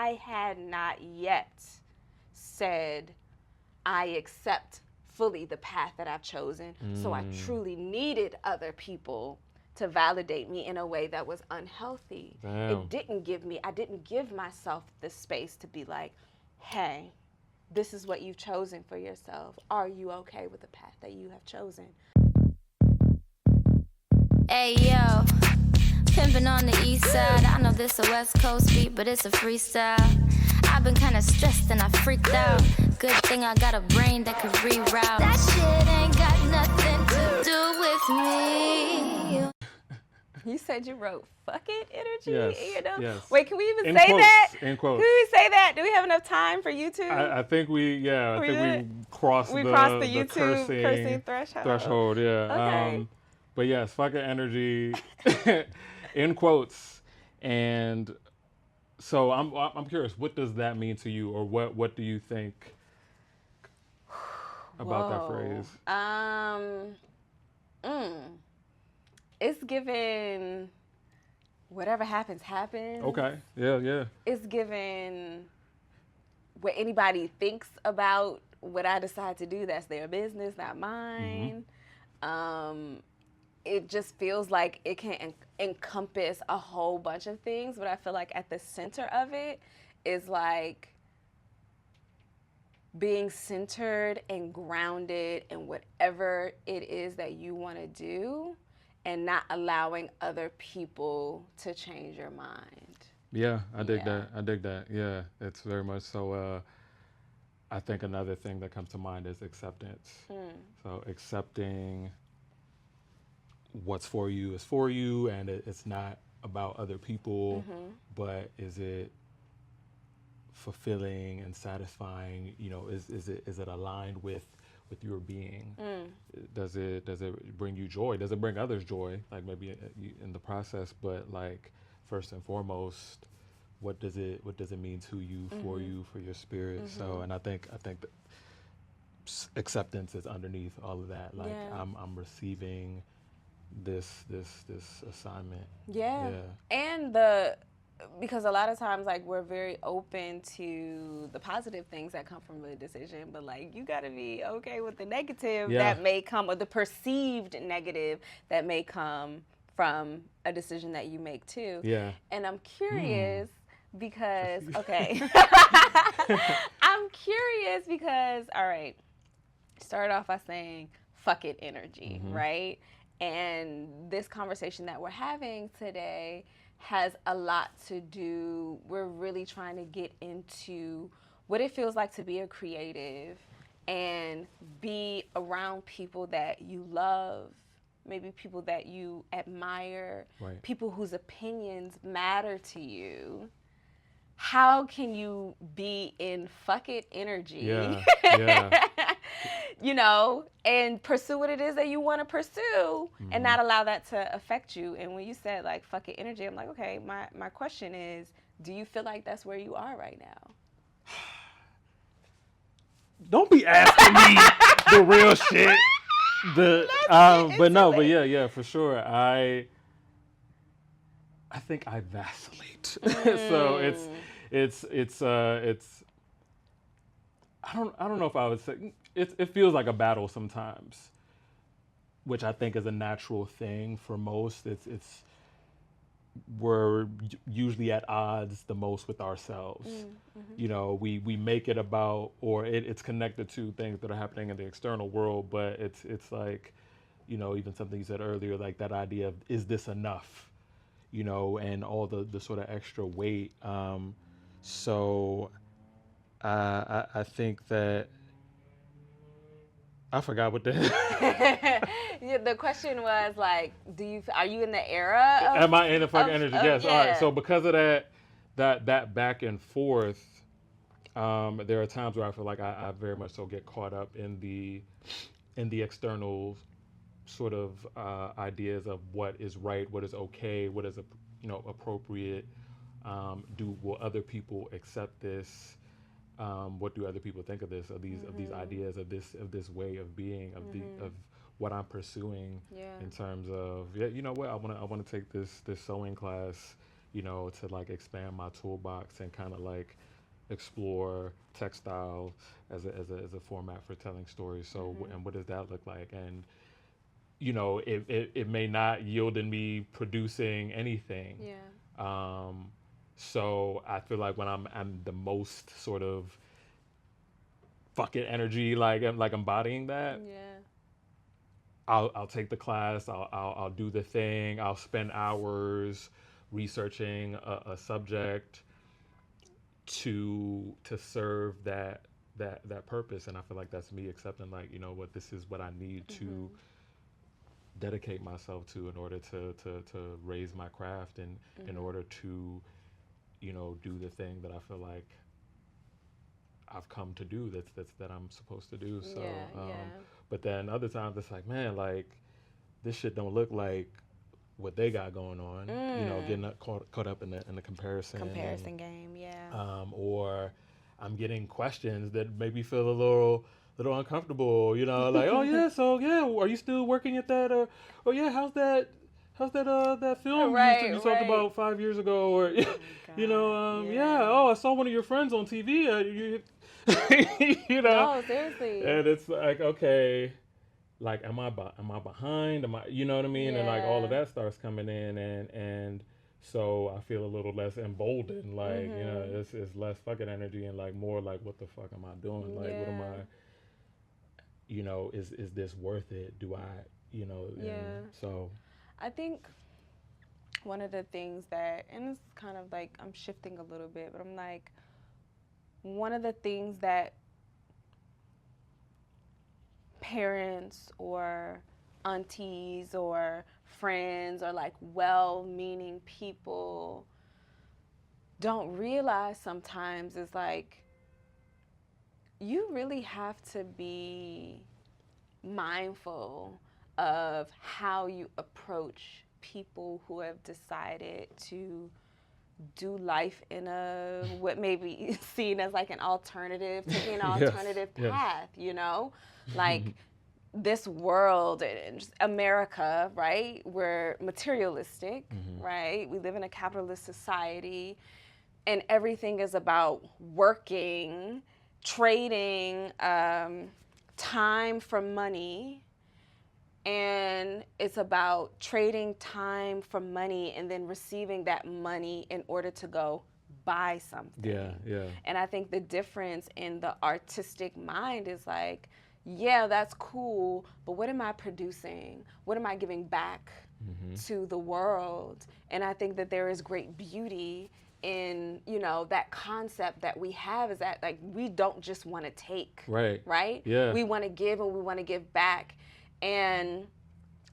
I had not yet said I accept fully the path that I've chosen. So I truly needed other people to validate me in a way that was unhealthy. Damn. I didn't give myself the space to be like, hey, this is what you've chosen for yourself. Are you okay with the path that you have chosen? Hey yo, pimpin' on the east side. I know this a West Coast beat, but it's a freestyle. I've been kinda stressed and I freaked out. Good thing I got a brain that could reroute. That shit ain't got nothing to do with me. You said you wrote "fuck it" energy Yes, in your notes? yes. Wait, can we even In say quotes, that? in quotes. Can we say that? Do we have enough time for YouTube? I think we crossed we the crossed the YouTube cursing threshold. yeah. Okay. But yes, fucking energy in quotes. And so I'm curious, what does that mean to you, or what do you think about that phrase? It's given whatever happens, happens. Okay. Yeah. It's given what anybody thinks about what I decide to do. That's their business, not mine. It just feels like it can encompass a whole bunch of things, but I feel like at the center of it is like being centered and grounded in whatever it is that you want to do and not allowing other people to change your mind. Yeah, I dig that. Yeah, it's very much so. I think another thing that comes to mind is acceptance. So accepting what's for you is for you, and it's not about other people, but is it fulfilling and satisfying? You know, is it aligned with your being? Does it bring you joy? Does it bring others joy? Like maybe in the process, but like first and foremost, what does it mean to you, for you, for your spirit? So, and I think that acceptance is underneath all of that. Like I'm receiving this assignment. Yeah. And because a lot of times like we're very open to the positive things that come from the decision, but like you got to be okay with the negative that may come, or the perceived negative that may come from a decision that you make too. Yeah. And I'm curious because I'm curious because all right, start off by saying fuck it energy, right? And this conversation that we're having today has a lot to do, we're really trying to get into what it feels like to be a creative and be around people that you love, maybe people that you admire, people whose opinions matter to you. How can you be in fuck it energy? Yeah. You know, and pursue what it is that you want to pursue and not allow that to affect you. And when you said like fuck it energy, I'm like, okay, my question is, do you feel like that's where you are right now? Don't be asking me the real shit. But yeah, for sure. I think I vacillate. So it's I don't know if I would say it feels like a battle sometimes, which I think is a natural thing for most. We're usually at odds the most with ourselves. You know, we make it about, or it's connected to things that are happening in the external world, but it's like, you know, even something you said earlier, like that idea of, is this enough? You know, and all the sort of extra weight. So I think that I forgot what the The question was like, are you in the era of, am I in the fucking energy? Yes. Yeah. All right. So because of that back and forth, there are times where I feel like I very much so get caught up in the external sort of ideas of what is right, what is okay, what is appropriate. Will other people accept this? What do other people think of this? Of these ideas, of this way of being, of what I'm pursuing in terms of you know what, I want to take this sewing class, to like expand my toolbox and kind of like explore textile as a format for telling stories. So, and what does that look like? And it may not yield in me producing anything. Yeah. So I feel like when I'm the most sort of fucking energy, like I'm like embodying that. Yeah. I'll take the class. I'll do the thing. I'll spend hours researching a subject to serve that purpose. And I feel like that's me accepting, like, what, this is what I need to dedicate myself to in order to raise my craft, and in order to do the thing that I feel like I've come to do, that I'm supposed to do. So but then other times it's like, man, like, this shit don't look like what they got going on. Getting caught up in the comparison Game. Yeah. Or I'm getting questions that make me feel a little uncomfortable, like, oh yeah, so yeah, are you still working at that, or oh yeah, how's that that film you talked about 5 years ago, or yeah, oh, I saw one of your friends on TV, No, seriously. And it's like, okay, like, am I behind? Am I, you know what I mean? And like all of that starts coming in, and so I feel a little less emboldened, like, it's less fucking energy and like more like, what the fuck am I doing? Like, what am I, is this worth it? Do I, and so. I think one of the things that, and it's kind of like, I'm shifting a little bit, but I'm like, one of the things that parents or aunties or friends or like well-meaning people don't realize sometimes is like, you really have to be mindful of how you approach people who have decided to do life in a what may be seen as like an alternative, taking an alternative path, like this world and just America, right? We're materialistic, right? We live in a capitalist society, and everything is about working, trading time for money. And it's about trading time for money and then receiving that money in order to go buy something. Yeah. And I think the difference in the artistic mind is like, yeah, that's cool, but what am I producing? What am I giving back to the world? And I think that there is great beauty in, that concept that we have, is that like, we don't just want to take, right? Yeah. We want to give, and we want to give back. And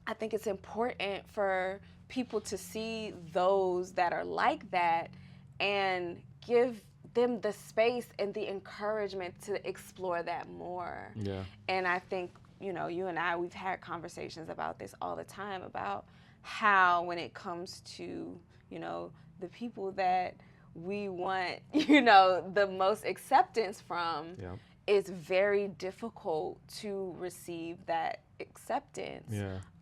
I think it's important for people to see those that are like that and give them the space and the encouragement to explore that more. Yeah. And I think, you and I, we've had conversations about this all the time, about how when it comes to, the people that we want, the most acceptance from, it's very difficult to receive that acceptance.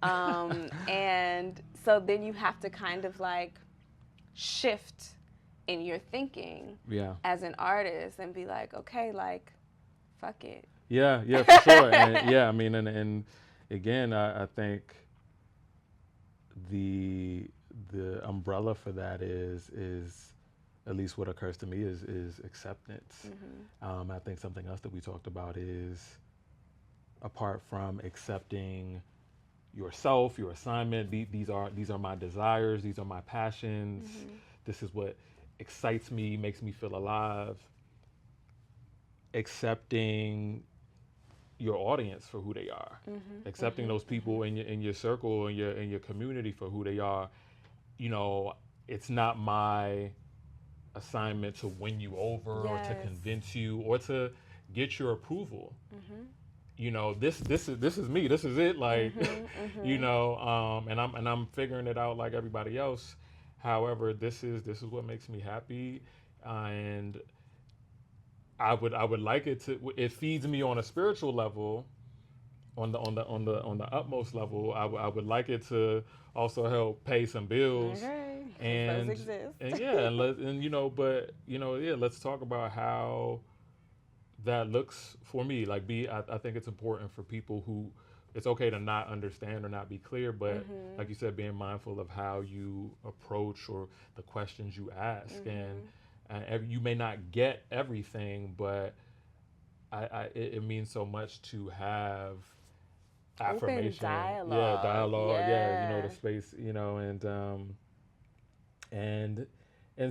And so then you have to kind of like shift in your thinking as an artist and be like, okay, like, fuck it. Yeah, for sure. And, I mean, and again, I think the umbrella for that is at least what occurs to me is acceptance. I think something else that we talked about is, apart from accepting yourself, your assignment, these are my desires, these are my passions, this is what excites me, makes me feel alive. Accepting your audience for who they are, accepting those people in your circle, in your community for who they are. It's not my assignment to win you over or to convince you or to get your approval. This is me. This is it. Like, and I'm figuring it out like everybody else. However, this is what makes me happy, and I would like it to. It feeds me on a spiritual level, on the utmost level. I would like it to also help pay some bills, Those exist. And yeah, let's talk about how that looks for me. Like, I think it's important for people who, it's okay to not understand or not be clear, but like you said, being mindful of how you approach or the questions you ask, and you may not get everything, but it means so much to have affirmation, dialogue, the space, and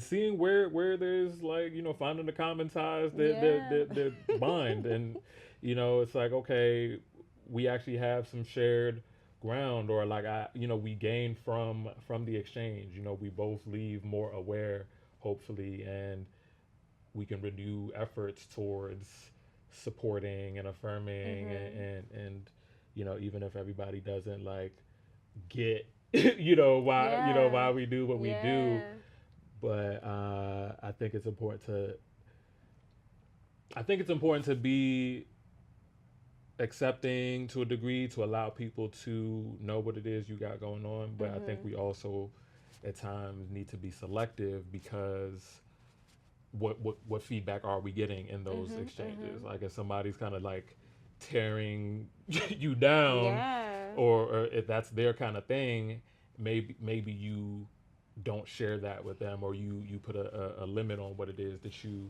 seeing where there's like, finding the common ties that bind, and it's like, okay, we actually have some shared ground, or like we gain from the exchange. We both leave more aware, hopefully, and we can renew efforts towards supporting and affirming, and even if everybody doesn't like get why we do what we do, but I think it's important to be accepting to a degree, to allow people to know what it is you got going on, but I think we also at times need to be selective, because what feedback are we getting in those exchanges? Like, if somebody's kind of like tearing you down, or if that's their kind of thing, maybe you don't share that with them, or you put a limit on what it is that you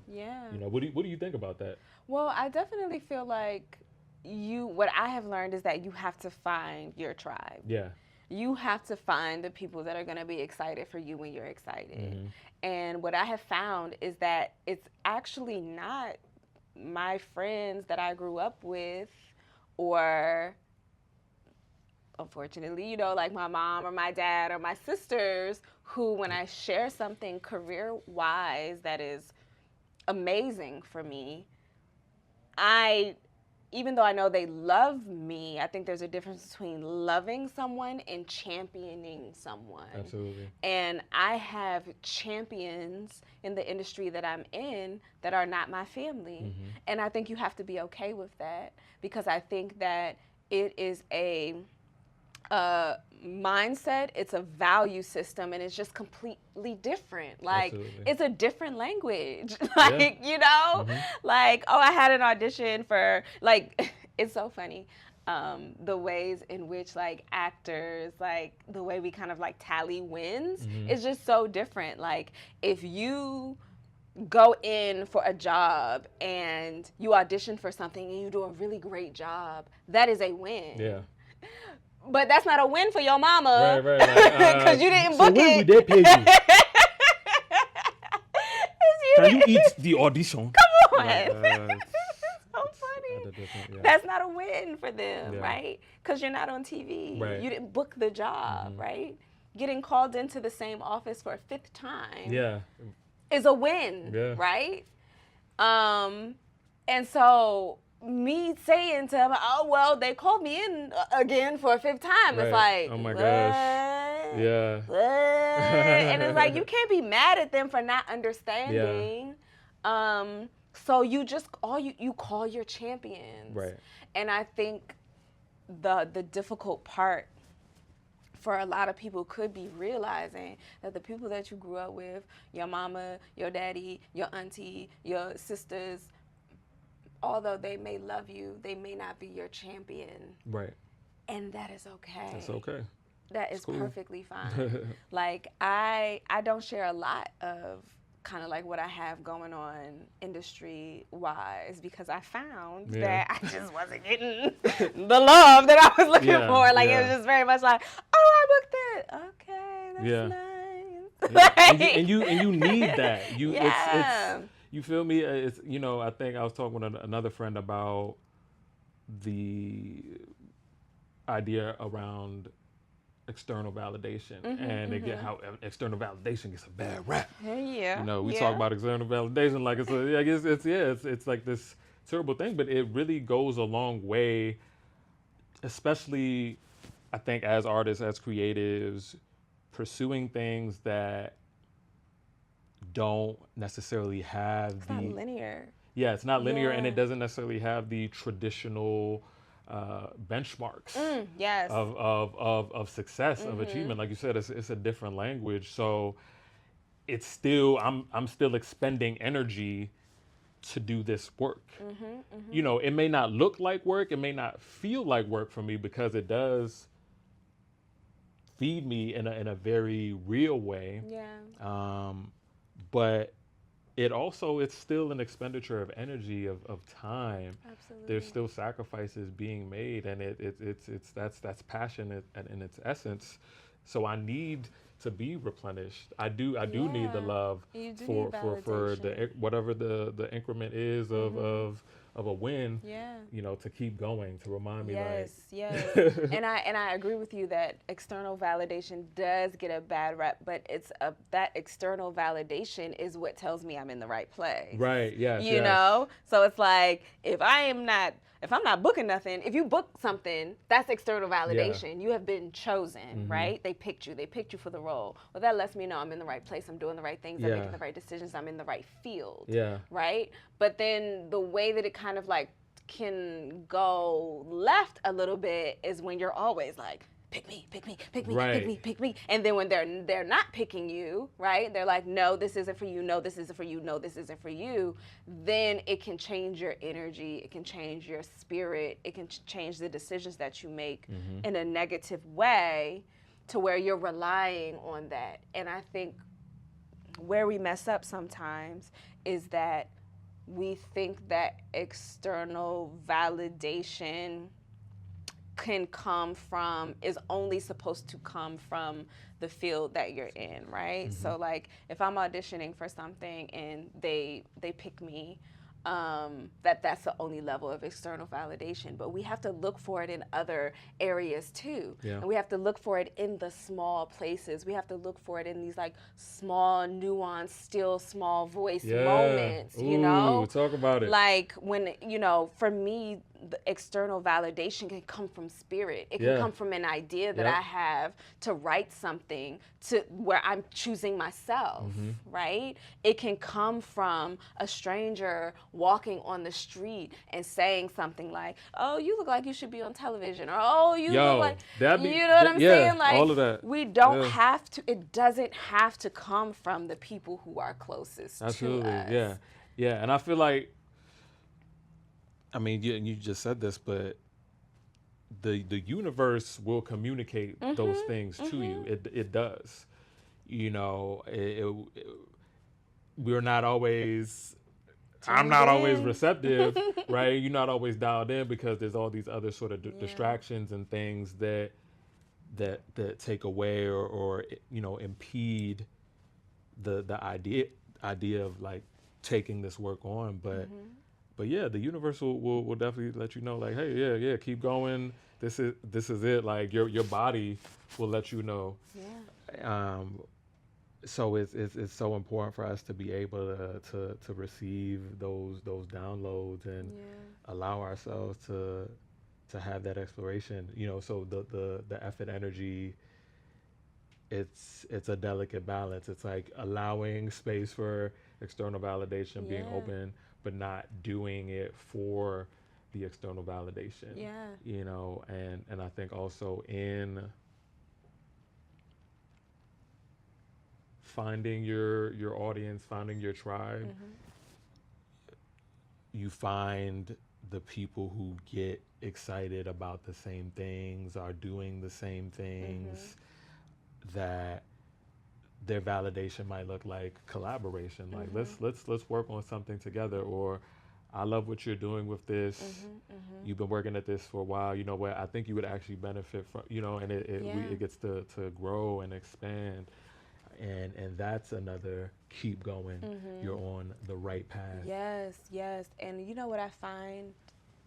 what do you think about that? Well, I definitely feel like what I have learned is that you have to find your tribe. Yeah. You have to find the people that are going to be excited for you when you're excited. And what I have found is that it's actually not my friends that I grew up with, or unfortunately, like my mom or my dad or my sisters, who, when I share something career-wise that is amazing for me, even though I know they love me, I think there's a difference between loving someone and championing someone. Absolutely. And I have champions in the industry that I'm in that are not my family. And I think you have to be okay with that, because I think that it is a mindset, it's a value system, and it's just completely different. Like, Absolutely. It's a different language. Like, like, oh, I had an audition for, like, it's so funny. The ways in which, like, actors, like, the way we kind of, like, tally wins is just so different. Like, if you go in for a job and you audition for something and you do a really great job, that is a win. Yeah. But that's not a win for your mama. Right. Because you didn't book so when it. would they pay you? Can you eat the audition? Come on. Like, so funny. That's not a win for them, right? Because you're not on TV. Right. You didn't book the job, right? Getting called into the same office for a fifth time is a win, right? And so me saying to him, oh, well, they called me in again for a fifth time. It's like, oh my what? gosh. Yeah. What? And it's like, you can't be mad at them for not understanding. So you just, you call your champions. Right. And I think the difficult part for a lot of people could be realizing that the people that you grew up with, your mama, your daddy, your auntie, your sisters, although they may love you, they may not be your champion. Right. And that is okay. That's okay. That is perfectly fine. Like, I don't share a lot of kind of like what I have going on industry-wise, because I found that I just wasn't getting the love that I was looking for. Like, it was just very much like, oh, I booked it. Okay, that's nice. Yeah. And you need that. It's you feel me? It's, I think I was talking with another friend about the idea around external validation, and again, how external validation gets a bad rap. We talk about external validation like it's like this terrible thing, but it really goes a long way, especially I think as artists, as creatives, pursuing things that don't necessarily have it's not linear. Yeah, it's not linear, and it doesn't necessarily have the traditional benchmarks Yes. of success, of achievement. Like you said, it's a different language. So it's still, I'm still expending energy to do this work. You know, it may not look like work, it may not feel like work for me, because it does feed me in a very real way. Yeah. But it's still an expenditure of energy, of time. Absolutely. There's still sacrifices being made, and that's passion in its essence. So I need to be replenished. I do need the Yeah. love You do for need the validation. whatever the increment is of a win. Yeah. You know, to keep going, to remind me Yes, yes. like And I agree with you that external validation does get a bad rep, but that external validation is what tells me I'm in the right place. Right, yes, You yes. know? So it's like if I'm not booking nothing, if you book something, that's external validation. You have been chosen, right? They picked you for the role. Well, that lets me know I'm in the right place, I'm doing the right things, I'm Yeah. making the right decisions, I'm in the right field. Yeah. Right? But then the way that it kind of like can go left a little bit is when you're always like, pick me, Right. pick me, pick me. And then when they're not picking you, right? They're like, no, this isn't for you, no, this isn't for you, no, this isn't for you. Then it can change your energy, it can change your spirit, it can change the decisions that you make in a negative way, to where you're relying on that. And I think where we mess up sometimes is that we think that external validation is only supposed to come from the field that you're in, right? So like if I'm auditioning for something and they pick me, that's the only level of external validation. But we have to look for it in other areas too. Yeah. And we have to look for it in the small places. We have to look for it in these like small, nuanced, still small voice moments, you know? Talk about it. Like when, for me, the external validation can come from spirit. It can come from an idea that I have to write something to where I'm choosing myself, right? It can come from a stranger walking on the street and saying something like, oh, you look like you should be on television, or oh, you look like, you know what I'm saying? Like, all of that. we don't have to, it doesn't have to come from the people who are closest Absolutely, to us. yeah. Yeah, and I feel like, I mean, you just said this, but the universe will communicate those things to you. It does. You know, we're not always, I'm not always receptive, right? You're not always dialed in, because there's all these other sort of distractions and things that take away or impede the idea of like taking this work on. But yeah, the universe will definitely let you know, like, hey, yeah, keep going. This is it. Like your body will let you know. Yeah. So it's so important for us to be able to receive those downloads and allow ourselves to have that exploration. So the effort, energy, it's a delicate balance. It's like allowing space for external validation, being open, but not doing it for the external validation. Yeah. And I think also in finding your audience, finding your tribe, you find the people who get excited about the same things, are doing the same things, that their validation might look like collaboration. Like let's work on something together, or I love what you're doing with this. You've been working at this for a while. You know what? I think you would actually benefit from. And it gets to grow and expand, and that's another keep going. You're on the right path. Yes. And you know what I find?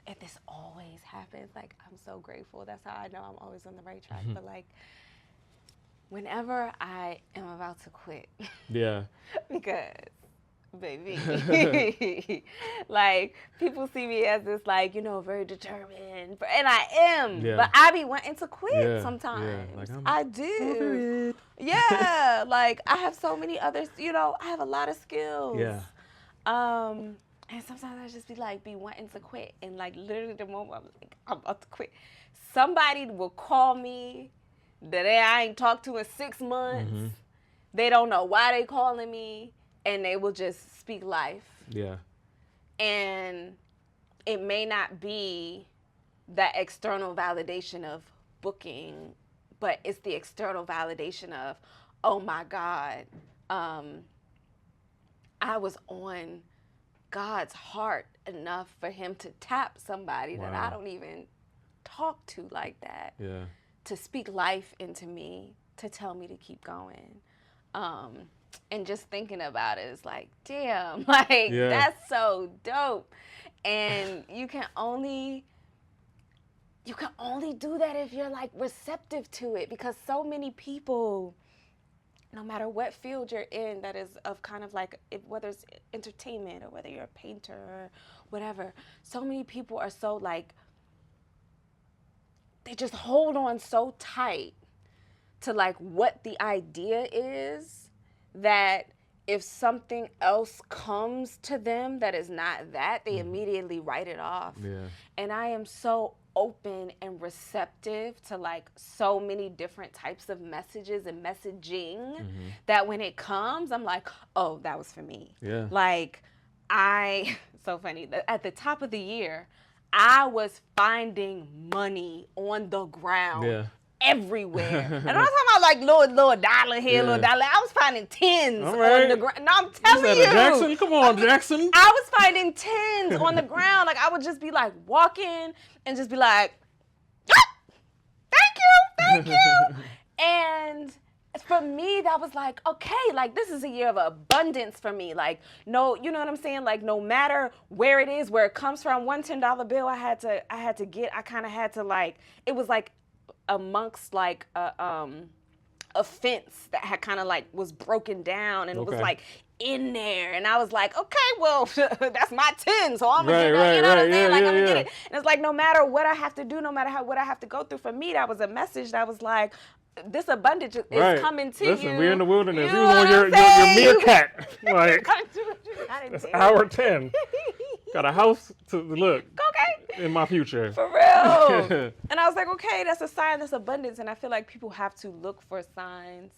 And this always happens. Like, I'm so grateful. That's how I know I'm always on the right track. But like, whenever I am about to quit, because, baby, like, people see me as this, like, very determined, and I am, but I be wanting to quit sometimes. Like, I do. Yeah, like, I have so many others, I have a lot of skills. And sometimes I just be wanting to quit. And like literally the moment I'm like, I'm about to quit, somebody will call me that I ain't talked to in 6 months. Mm-hmm. They don't know why they calling me, and they will just speak life. Yeah. And it may not be that external validation of booking, but it's the external validation of, oh my God, I was on God's heart enough for him to tap somebody that I don't even talk to like that. Yeah. To speak life into me, to tell me to keep going. And just thinking about it is like, damn, like that's so dope. And you can only do that if you're like receptive to it, because so many people, no matter what field you're in that is of kind of like, whether it's entertainment or whether you're a painter or whatever, so many people are so like, they just hold on so tight to like what the idea is, that if something else comes to them that is not that, they immediately write it off. Yeah. And I am so open and receptive to like so many different types of messages and messaging that when it comes, I'm like, oh, that was for me. Yeah. Like so funny, at the top of the year, I was finding money on the ground everywhere. And I'm not talking about like little dollar here, little dollar. I was finding tens on the ground. No, I'm telling you. Jackson, come on, Jackson. I was finding tens on the ground. Like I would just be like walking and just be like, thank you. And for me, that was like, okay, like this is a year of abundance for me. Like, no, you know what I'm saying? Like no matter where it is, where it comes from, one $10 bill I kind of had to like, it was like amongst like a fence that had kind of like was broken down, and it was like in there, and I was like, okay, well, that's my 10, so I'm gonna get that, you know what I'm saying? Like I'm gonna get it. And it's like no matter what I have to do, no matter what I have to go through, for me that was a message that was like, this abundance is coming to you. Listen, we're in the wilderness. You on your meerkat. Like, that's hour 10. Got a house to look in my future. For real. And I was like, okay, that's a sign, that's abundance. And I feel like people have to look for signs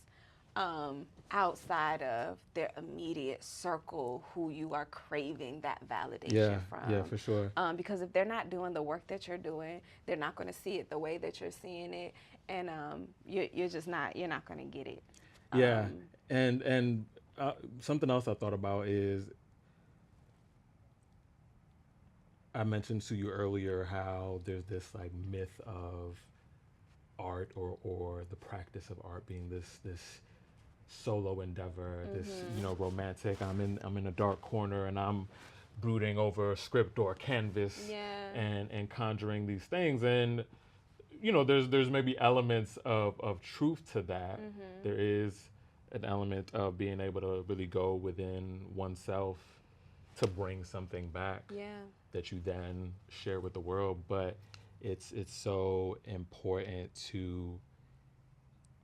outside of their immediate circle who you are craving that validation from. Yeah, for sure. Because if they're not doing the work that you're doing, they're not going to see it the way that you're seeing it. And you're not going to get it. Yeah. And something else I thought about is, I mentioned to you earlier how there's this like myth of art or the practice of art being this solo endeavor, this romantic. I'm in a dark corner and I'm brooding over a script or a canvas and conjuring these things. And there's maybe elements of truth to that. There is an element of being able to really go within oneself to bring something back that you then share with the world. But it's so important to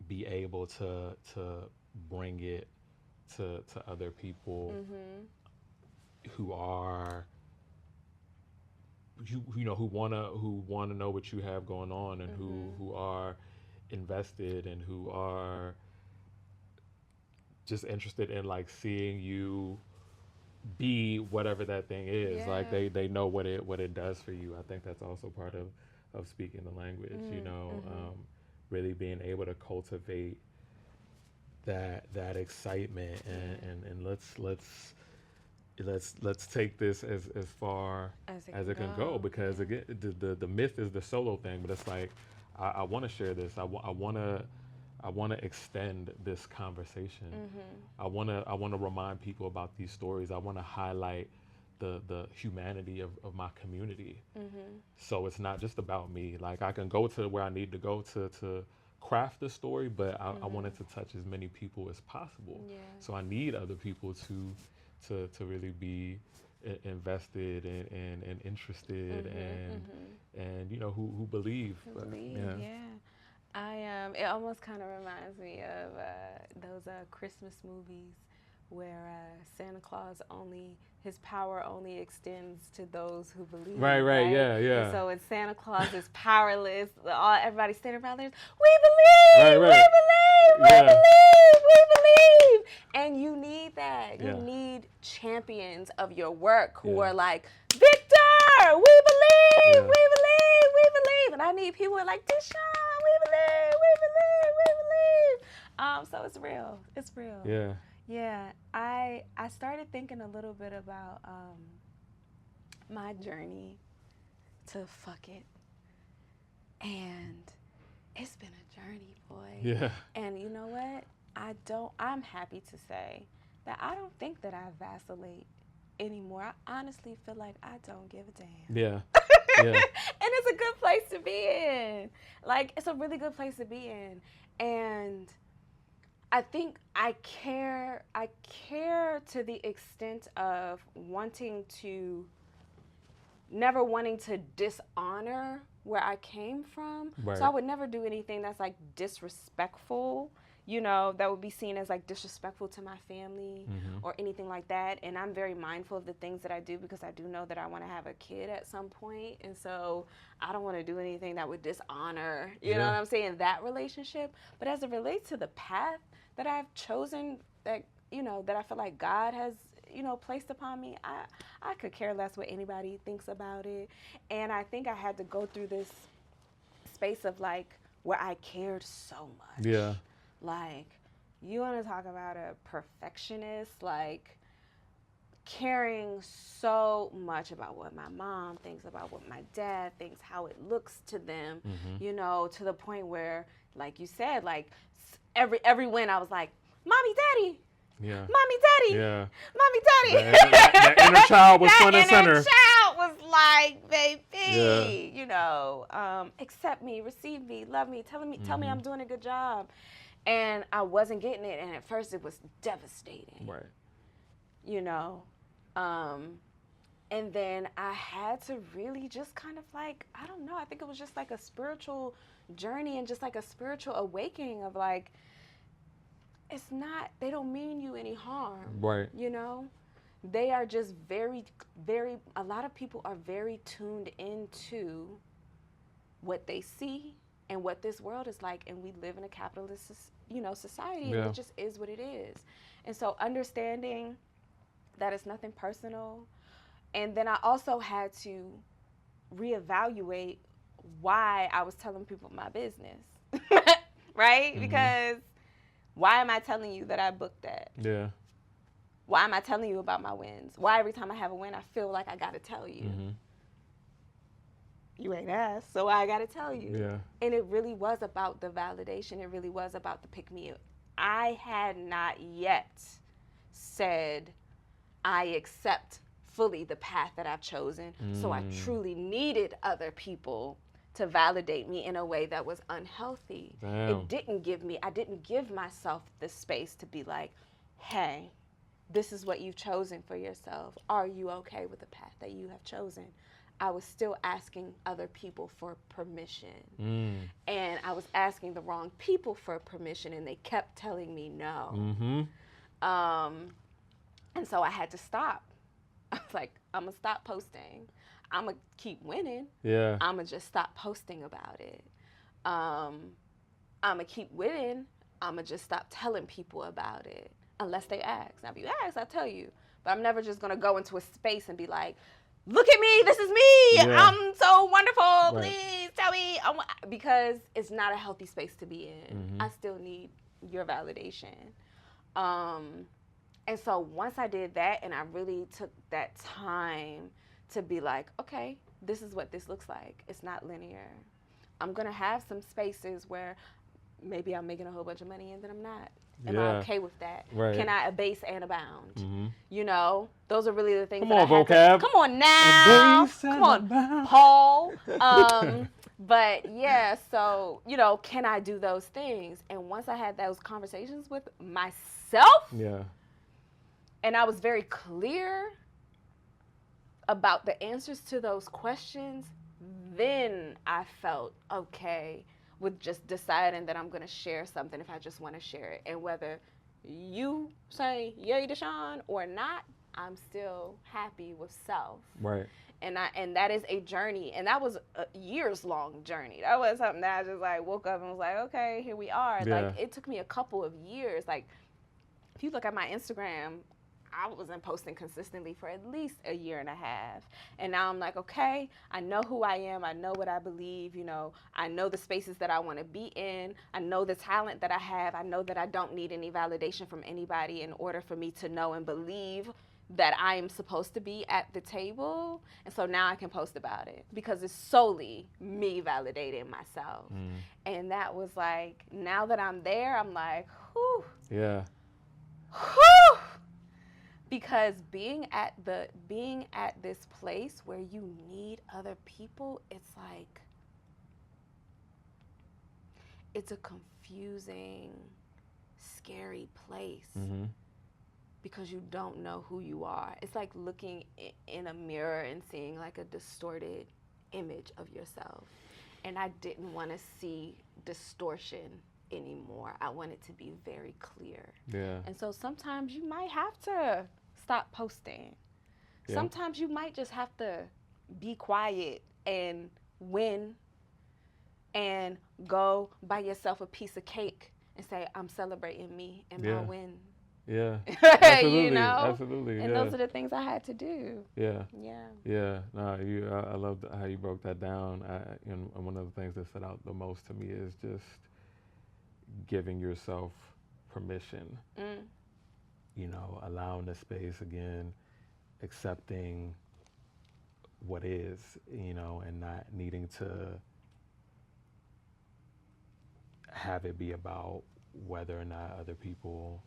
be able to bring it to other people who are who wanna know what you have going on, and who are invested, and who are just interested in like seeing you be whatever that thing is. Like they know what it does for you. I think that's also part of speaking the language, really being able to cultivate that excitement, and let's take this as far as it can go, because again the myth is the solo thing, but it's like I want to share this. I want to extend this conversation. I want to remind people about these stories. I want to highlight the humanity of my community. So it's not just about me. Like I can go to where I need to go to craft the story, but I want it to touch as many people as possible. So I need other people to really be invested and interested and who believe. It almost kind of reminds me of those Christmas movies where Santa Claus his power only extends to those who believe. Right, yeah. And so when Santa Claus is powerless, everybody standing around there, we believe, Right. we believe. And you need that. You need champions of your work who are like, Victor, we believe. And I need people who are like, Deshaun, we believe. So it's real. It's real. Yeah. Yeah. I started thinking a little bit about my journey to fuck it. And it's been a journey, boy. Yeah. And you know what? I'm happy to say that I don't think that I vacillate anymore. I honestly feel like I don't give a damn. Yeah. Yeah. And it's a good place to be in. Like, it's a really good place to be in. And I think I care to the extent of never wanting to dishonor where I came from. Right. So I would never do anything that's like disrespectful, that would be seen as like disrespectful to my family or anything like that. And I'm very mindful of the things that I do because I do know that I want to have a kid at some point. And so I don't want to do anything that would dishonor, you know what I'm saying, that relationship. But as it relates to the path that I've chosen, that I feel like God has, placed upon me, I could care less what anybody thinks about it. And I think I had to go through this space of like where I cared so much. Yeah. Like, you want to talk about a perfectionist, like caring so much about what my mom thinks, about what my dad thinks, how it looks to them, to the point where, like you said, like every win I was like, Mommy, Daddy. Yeah. Mommy, Daddy. Yeah. Mommy, Daddy. That inner child was front and center. That inner child was like, baby, accept me, receive me, love me, tell me I'm doing a good job. And I wasn't getting it. And at first it was devastating. Right. And then I had to really just kind of like, I don't know, I think it was just like a spiritual journey and just like a spiritual awakening of like, they don't mean you any harm. Right. They are just very, very, a lot of people are very tuned into what they see and what this world is like. And we live in a capitalist, society, and it just is what it is. And so understanding that it's nothing personal. And then I also had to reevaluate why I was telling people my business, right? Because why am I telling you that I booked that? Yeah. Why am I telling you about my wins? Why every time I have a win, I feel like I got to tell you? You ain't asked, so I got to tell you. Yeah. And it really was about the validation. It really was about the pick-me-up. I had not yet said I accept fully the path that I've chosen. So I truly needed other people to validate me in a way that was unhealthy. Damn. I didn't give myself the space to be like, hey, this is what you've chosen for yourself. Are you okay with the path that you have chosen? I was still asking other people for permission. And I was asking the wrong people for permission, and they kept telling me no. And so I had to stop. I was like, I'm going to stop posting. I'm going to keep winning. Yeah. I'm going to just stop posting about it. I'm going to keep winning. I'm going to just stop telling people about it unless they ask. Now, if you ask, I'll tell you. But I'm never just going to go into a space and be like, look at me, this is me. Yeah. I'm so wonderful. Right. Please tell me. Because it's not a healthy space to be in. I still need your validation. And so once I did that and I really took that time to be like, okay, this is what this looks like. It's not linear. I'm going to have some spaces where maybe I'm making a whole bunch of money and then I'm not. Am I okay with that? Right. Can I abase and abound? Those are really the things. Come on, vocab. Come on now. Abase Come on, abound. Paul. But yeah, so, can I do those things? And once I had those conversations with myself, and I was very clear about the answers to those questions, then I felt okay with just deciding that I'm going to share something if I just want to share it. And whether you say yay Deshaun or not, I'm still happy with self. Right. And that is a journey, and that was a years long journey. That was something that I just like woke up and was like, okay, here we are. Yeah. Like it took me a couple of years. Like if you look at my Instagram, I wasn't posting consistently for at least a year and a half. And now I'm like, okay, I know who I am. I know what I believe. You know, I know the spaces that I want to be in. I know the talent that I have. I know that I don't need any validation from anybody in order for me to know and believe that I am supposed to be at the table. And so now I can post about it because it's solely me validating myself. And that was like, now that I'm there, I'm like, whew. Yeah. Whew. Because being at this place where you need other people, it's like, it's a confusing, scary place. Because you don't know who you are. It's like looking in a mirror and seeing like a distorted image of yourself. And I didn't want to see distortion anymore. I want it to be very clear. Yeah. And so sometimes you might have to stop posting. Yeah. Sometimes you might just have to be quiet and win and go buy yourself a piece of cake and say, I'm celebrating me and my win. Yeah, absolutely, You know? absolutely. And those are the things I had to do. Yeah. Yeah. Yeah. No, I love how you broke that down. And one of the things that stood out the most to me is just giving yourself permission. You know, allowing the space again, accepting what is, you know, and not needing to have it be about whether or not other people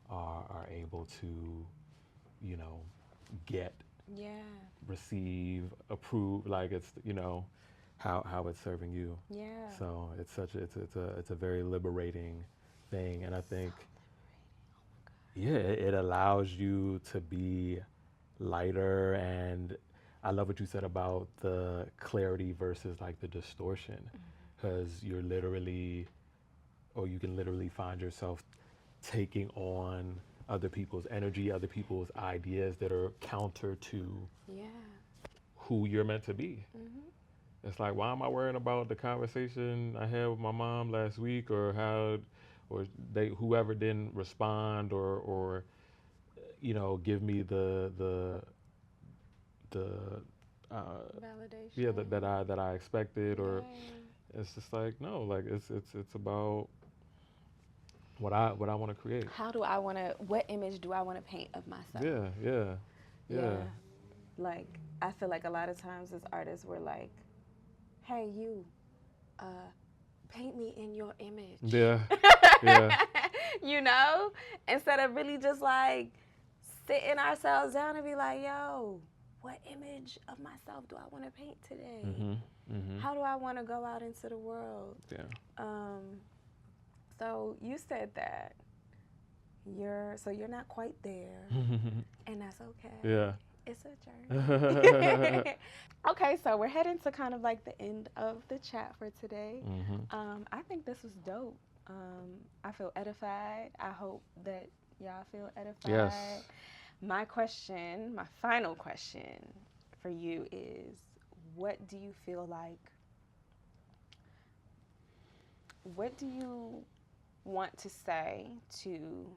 are able to, you know, get, receive, approve, like it's, you know, how it's serving you. Yeah. So it's a very liberating thing, and I think, it allows you to be lighter. And I love what you said about the clarity versus like the distortion, because you're literally, or you can literally find yourself taking on other people's energy, other people's ideas that are counter to who you're meant to be. It's like, why am I worrying about the conversation I had with my mom last week, or whoever didn't respond, or you know, give me the validation. that I expected, or it's just like, no, like it's about what I want to create. What image do I want to paint of myself? Yeah. Like, I feel like a lot of times as artists, we're like, hey, you, paint me in your image. Yeah. You know? Instead of really just like sitting ourselves down and be like, yo, what image of myself do I want to paint today? How do I want to go out into the world? Yeah. So you said that you're not quite there, and that's okay. Yeah. It's a journey. Okay, so we're heading to kind of like the end of the chat for today. I think this was dope. I feel edified. I hope that y'all feel edified. Yes. My final question for you is, what do you want to say to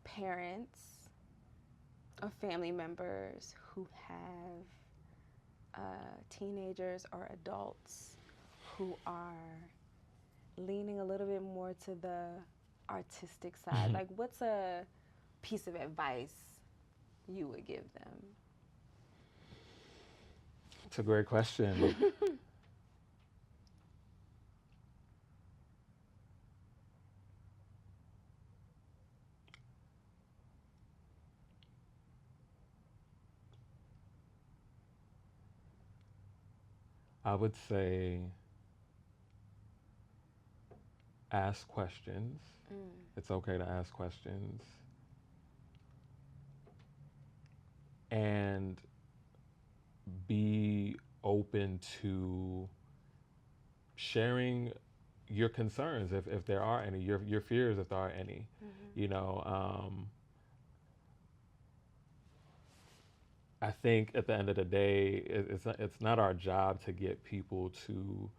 parents or family members who have teenagers or adults who are leaning a little bit more to the artistic side? Like, what's a piece of advice you would give them? It's a great question. I would say ask questions. It's okay to ask questions. And be open to sharing your concerns, if there are any, your fears, if there are any. You know, I think at the end of the day, it's not our job to get people to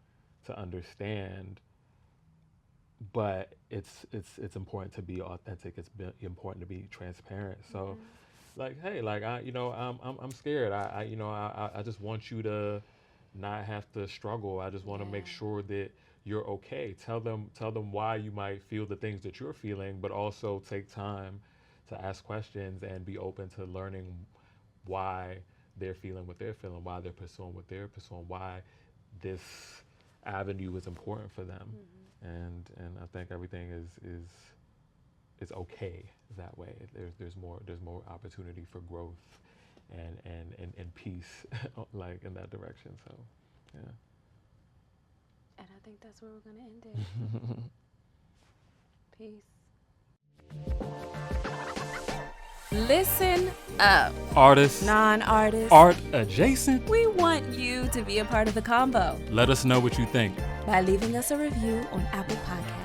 understand, but it's important to be authentic. It's important to be transparent. So, like, hey, like I'm scared. I just want you to not have to struggle. I just want to make sure that you're okay. Tell them why you might feel the things that you're feeling, but also take time to ask questions and be open to learning why they're feeling what they're feeling, why they're pursuing what they're pursuing, why this avenue is important for them. And I think everything is okay that way. There's more opportunity for growth and peace like in that direction. So yeah. And I think that's where we're gonna end it. Peace. Listen up. Artists, Non-artists, art adjacent. we want you to be a part of the combo Let us know what you think. by leaving us a review on Apple Podcasts.